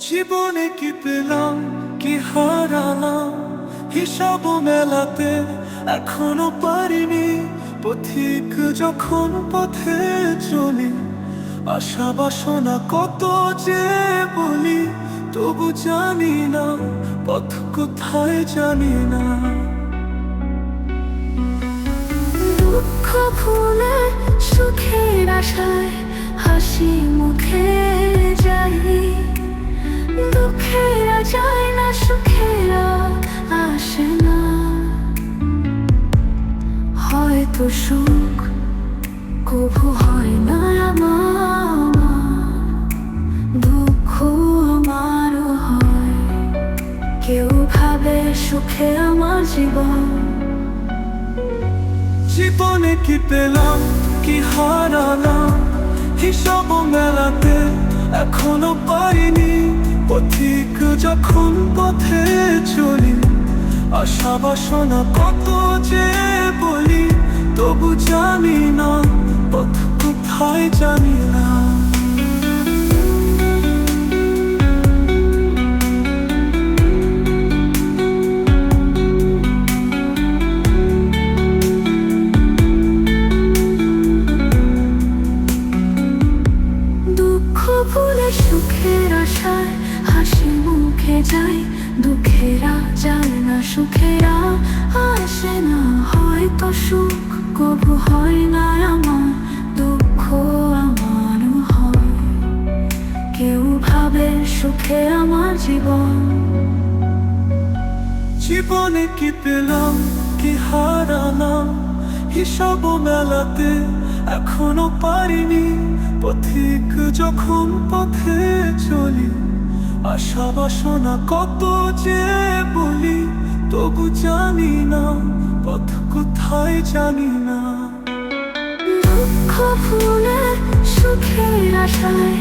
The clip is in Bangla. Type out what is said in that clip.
জীবনে কি পেলাম কি হারালাম, হিসাব মেলাতে এখনো পারিনি। পথিক যখন পথে চলি, আশা বাসনা কত যে বলি, তবু জানি না পথ কোথায়, জানি না। দুঃখ ভুলে সুখের আশায় হাসি মুখে যাই, দুঃখেরা যায় না সুখেরা আসে না। হয়তো সুখ কভু হয় না আমার, দুঃখ আমারও হয়। কেউ ভাবে সুখে আমার জীবন, জীবনে কি পেলাম কি হারালাম, হিসাব মেলাতে এখনো পারিনি। পথিক যখন পথে চলি, আশা বাসনা কত যে বলি, তবু জানি না পথ কোথায়, জানি না। দুঃখ ভুলে সুখের আশায় হাসি মুখে যাই, দুঃখেরা যায় না সুখেরা আসে না। হয়তো সুখ কভু হয় না আমার, দুঃখ আমারও হয়। কেউ ভাবে সুখে আমার জীবন, জীবনে কি পেলাম কি হারালাম, হিসাব মেলাতে এখনো পারিনি। পথিক যখন পথে চলি, আশা বাসনা কত যে বলি, তবু জানি না পথ কোথায়, জানি না। দুঃখ ভুলে সুখের আশায়